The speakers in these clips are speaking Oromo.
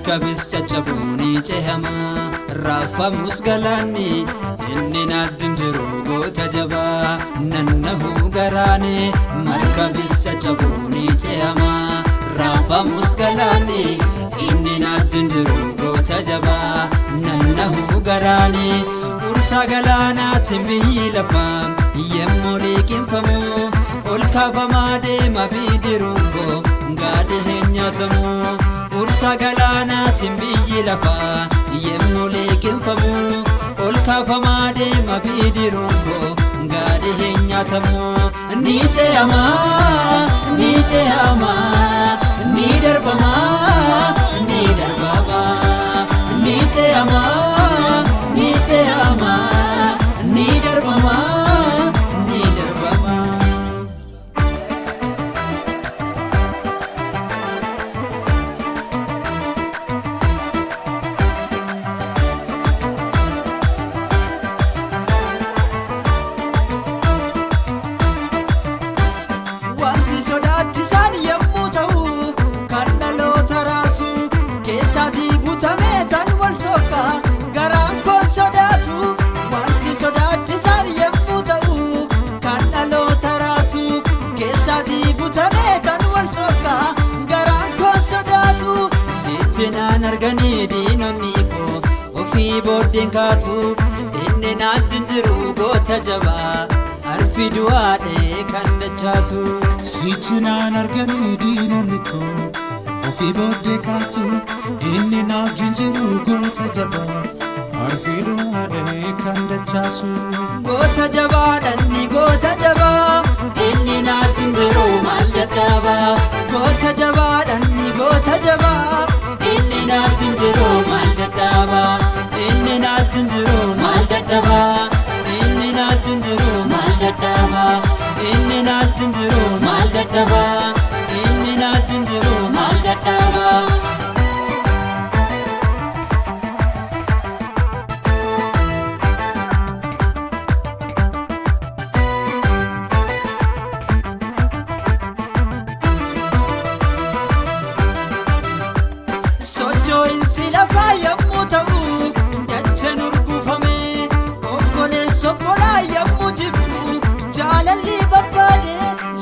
markabis caccabuni cehama rafamus galani inni naddin jiru goota jaba nannahu garane markabis caccabuni cehama rafamus galani inni naddin jiru goota jaba nannahu garane ursa galanatin biyyi lafa yemmuu liqinfamu ol kaafamaa deema bidiruun koo gaadhi hin nyaatamu ursa galanatin biyyi lafa yemmuu liqinfamu ol kaafamaa deema bidiruun koo gaadhi hin nyaatamu ni ce'ama ni ce'ama ni darbama ni darbama ni ce'ama ni ce'ama ni darbama ni darbama wanti sodaachisan yemmuu ta'u kan dhaloota raasu keessaatii butamee tan wal sokka garaan koo sodaatu wanti sodaachisan yemmuu ta'u kan dhaloota raasu keessaatii butamee tan wal sokka garaan koo sodaatu sichinaan arganii diinonni koo ofii booddeen kaatu inni naattin jiru goota jabaa arfi du'aadhee kan dachaasu sichinaan arganii diinonni koo ofii booddee kaatu inni naattin jiru goota jabaa arfi du'aadhee kan dachaasu goota jabaadhanni goota jabaa inni naattin jiru maal dadhabaa goota jabaadhanni goota jabaa inni naattin jiru maal dadhabaa inni naattin jiru maal dadhabaa inni naattin jiru maal dadhabaa inni naattin jiru maal dadhabaa inni naattin jiru maal dadhabaa socho'insi lafaa yemmuu ta'u dacheen urgufame obboleessa obbolaa yemmuu jibbu jaalalli babbaade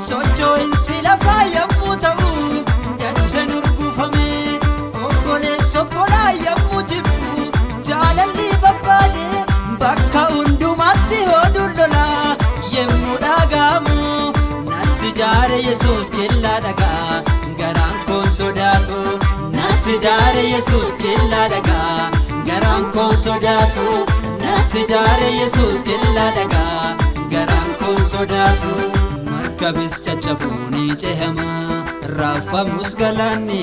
socho'insi lafaa yemmuu ta'u dacheen urgufame obboleessa obbolaa yemmuu jibbu jaalalli babbaade bakka hundumaatti oduun lolaa yemmuu dhaga'amu natti jaare yesuus kellaa dhagaa garaan koon sodaatu natti jaare yesuus kellaa dhagaa garaan koon sodaatu natti jaare yesuus kellaa dhagaa garaan koon sodaatu markabis caccabuuni cehama raafamus galaanni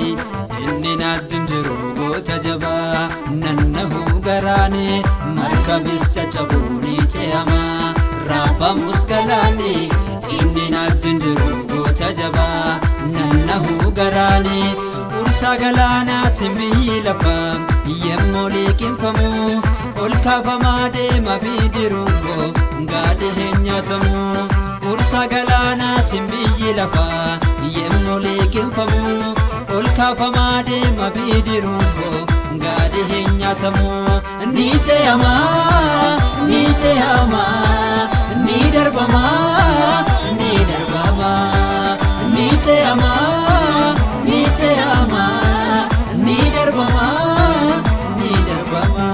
inni naattin jiru goota jabaa nannahu garaane markabis caccabuuni cehama raafamus galaanni inni naattin jiru goota jabaa nannahu garaane ursa galanatin biyyi lafa yemmuu liqinfamu ol kaafamaa deema bidiruun koo gaadhi hin nyaatamu ursa galanatin biyyi lafa yemmuu liqinfamu ol kaafamaa deema bidiruun koo gaadhi hin nyaatamu ni ce'ama ni ce'ama ni darbama ni darbama ni ce'ama ni ce'ama ni darbama ni darbama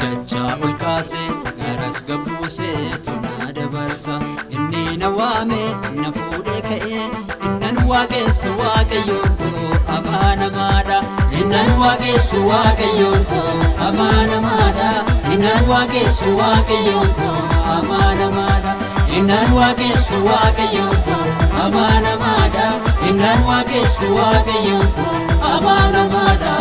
dachaa ol kaasee garas gabbuusee tonaa dabarsa inni na waame na fuudhee ka'ee innan waaqessu waaqayyoon koo amaanamaadha innan waaqessu waaqayyoon koo amaanamaadha innan waaqessu waaqayyoon koo amaanamaadha innan waaqessu waaqayyoon koo amaanamaadha innan waaqessu waaqayyoon koo amaanamaadha